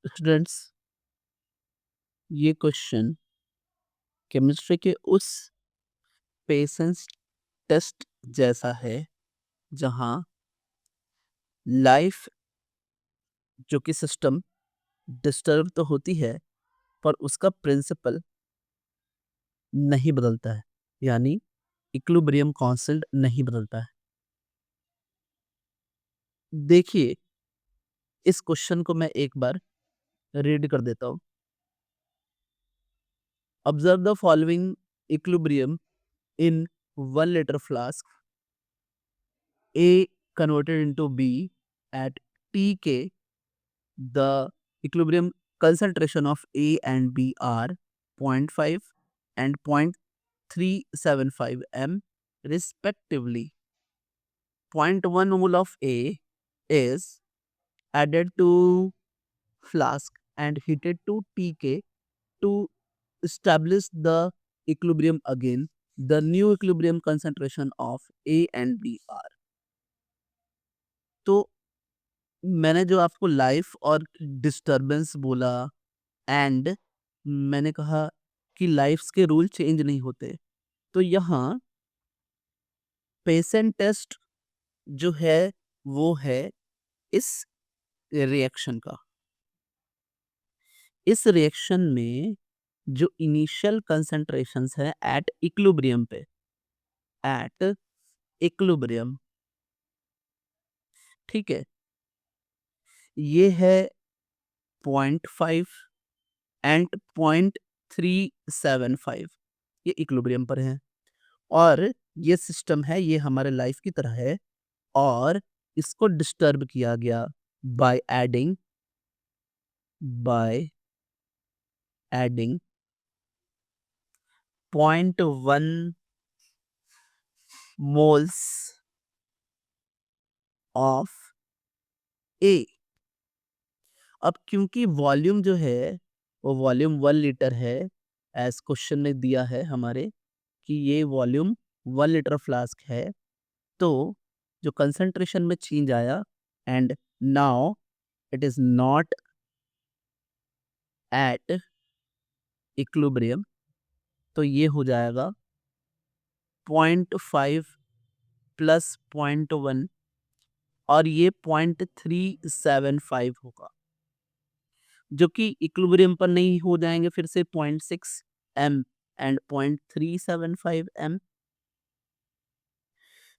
Students, ये question chemistry के उस पेशेंस टेस्ट जैसा है जहां लाइफ जो कि सिस्टम डिस्टर्ब तो होती है पर उसका प्रिंसिपल नहीं बदलता है, यानी इक्विलिब्रियम कांस्टेंट नहीं बदलता है। देखिए, इस क्वेश्चन को मैं एक बार रीड कर देता हूँ। Observe the following equilibrium in 1 liter flask A converted into B at Tk. The equilibrium concentration of A and B are 0.5 and 0.375 m respectively. 0.1 mole of A is added to flask and heated to Tk to establish the equilibrium again. The new equilibrium concentration of A and B are. तो मैंने जो आपको life और disturbance बोला and मैंने कहा कि lives के रूल चेंज नहीं होते, तो यहाँ पेशेंट टेस्ट जो है वो है इस रिएक्शन का। इस रिएक्शन में जो इनिशियल कंसंट्रेशंस है एट इक्विलिब्रियम पे, एट इक्विलिब्रियम, ठीक है, ये है 0.5 एंड 0.375, ये इक्विलिब्रियम पर है और ये सिस्टम है, ये हमारे लाइफ की तरह है और इसको डिस्टर्ब किया गया बाय एडिंग 0.1 मोल्स ऑफ ए। अब क्योंकि वॉल्यूम जो है वो वॉल्यूम 1 लीटर है, एज क्वेश्चन में दिया है हमारे कि ये वॉल्यूम 1 लीटर फ्लास्क है, तो जो कंसंट्रेशन में चेंज आया and now it is not at equilibrium, तो ये हो जाएगा 0.5 प्लस 0.1 और ये 0.375 होगा, जो कि इक्विलिब्रियम पर नहीं हो जाएंगे फिर से 0.6 m एंड 0.375 m।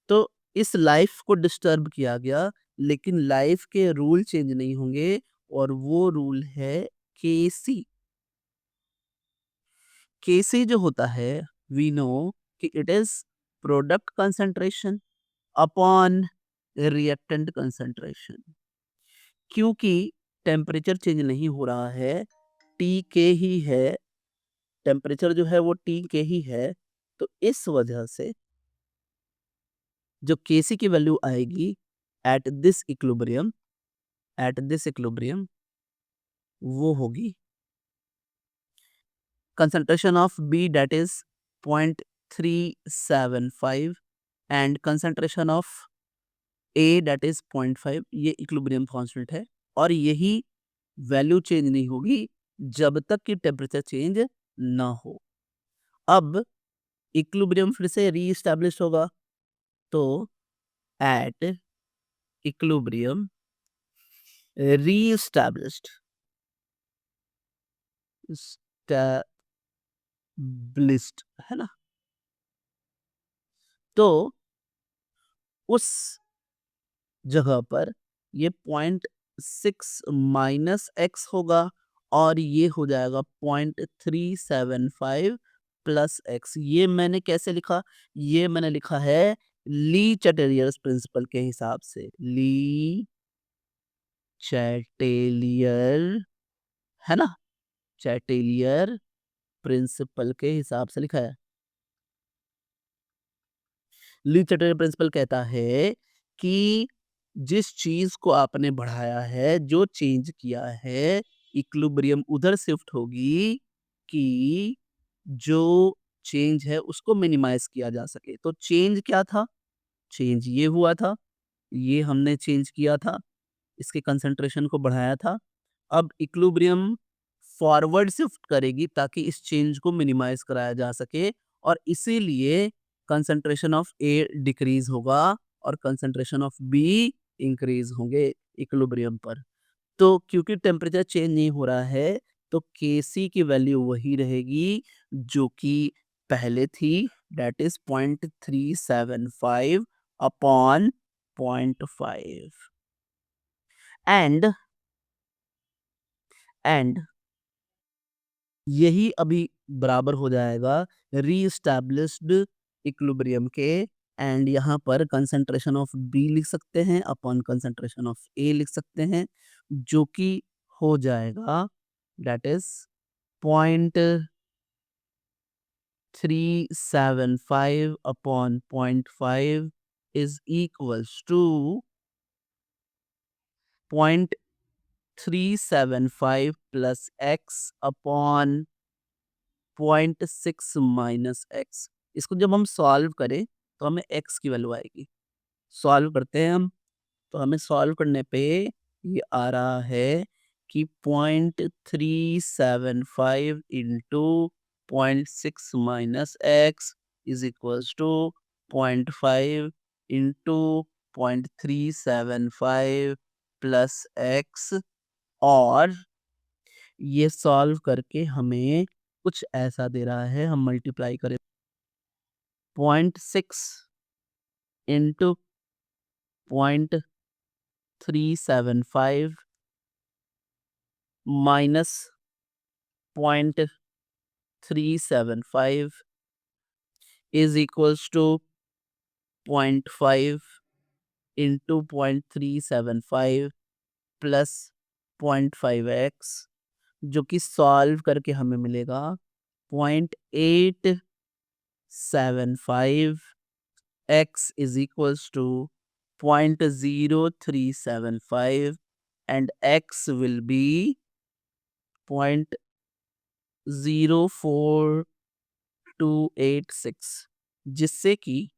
तो इस लाइफ को डिस्टर्ब किया गया, लेकिन लाइफ के रूल चेंज नहीं होंगे और वो रूल है केसी। केसी जो होता है वी नो कि it is product concentration upon reactant concentration. क्योंकि टेम्परेचर चेंज नहीं हो रहा है, टी के ही है, टेम्परेचर जो है वो टी के ही है, तो इस वजह से जो केसी की वैल्यू आएगी एट दिस इक्विलिब्रियम वो होगी concentration of B, that is 0.375 and concentration of A, that is 0.5। ये इक्विलिब्रियम कांस्टेंट है और यही वैल्यू चेंज नहीं होगी जब तक कि टेम्परेचर चेंज ना हो। अब इक्विलिब्रियम फिर से रीएस्टैब्लिश होगा, तो एट इक्विलिब्रियम रीएस्टैब्लिश्ड है ना, तो उस जगह पर ये 0.6 माइनस एक्स होगा और ये हो जाएगा 0.375 प्लस एक्स। ये मैंने कैसे लिखा? ये मैंने लिखा है ली चैटेलियर्स प्रिंसिपल के हिसाब से। ली चैटेलियर, है ना, चैटेलियर प्रिंसिपल के हिसाब से लिखा है। ली चैटेलियर प्रिंसिपल कहता है कि जिस चीज को आपने बढ़ाया है, जो चेंज किया है, इक्विलिब्रियम उधर शिफ्ट होगी कि जो चेंज है उसको मिनिमाइज किया जा सके। तो चेंज क्या था? चेंज ये हुआ था, ये हमने चेंज किया था, इसके कंसंट्रेशन को बढ़ाया था अब इक्विलिब्रियम फॉरवर्ड शिफ्ट करेगी ताकि इस चेंज को मिनिमाइज कराया जा सके और इसीलिए कंसंट्रेशन ऑफ ए डिक्रीज होगा और कंसंट्रेशन ऑफ बी इंक्रीज होंगे इक्विलिब्रियम पर। तो क्योंकि टेम्परेचर चेंज नहीं हो रहा है तो केसी की वैल्यू वही रहेगी जो कि पहले थी, that is 0.375 upon 0.5 and and यही अभी बराबर हो जाएगा रीस्टैब्लिश्ड इक्विलिब्रियम के। एंड यहाँ पर कंसंट्रेशन ऑफ बी लिख सकते हैं अपॉन कंसंट्रेशन ऑफ ए लिख सकते हैं जो कि हो जाएगा that is 0.375 upon 0.5 is equals to 0.375 plus x upon 0.6 minus x. इसको जब हम सॉल्व करें तो हमें एक्स की वैल्यू आएगी। सॉल्व करते हैं हम तो हमें सॉल्व करने पे ये आ रहा है कि 0.375 into 0.6 minus X is equals to 0.5 into 0.375 plus X और ये सॉल्व करके हमें कुछ ऐसा दे रहा है। हम मल्टीप्लाई करें 0.6 into 0.375 minus 0.375 is equals to 0.5 into 0.375 plus 0.5x जो कि सॉल्व करके हमें मिलेगा 0.875 x is equals to 0.0375 and x will be 0.04286 जिससे कि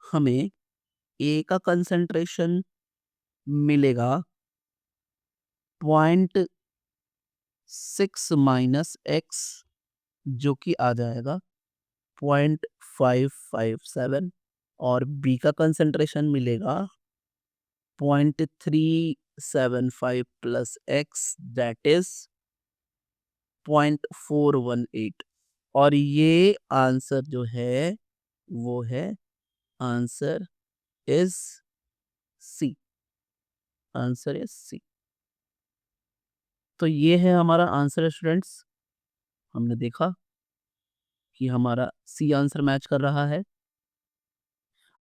हमें ए का कंसंट्रेशन मिलेगा 0.6 माइनस एक्स जो कि आ जाएगा 0.557 और बी का कंसंट्रेशन मिलेगा 0.375 प्लस एक्स दैट इज 0.418 और ये आंसर जो है वो है answer is C. Answer is C. तो ये है हमारा आंसर स्टूडेंट्स। हमने देखा कि हमारा सी आंसर मैच कर रहा है।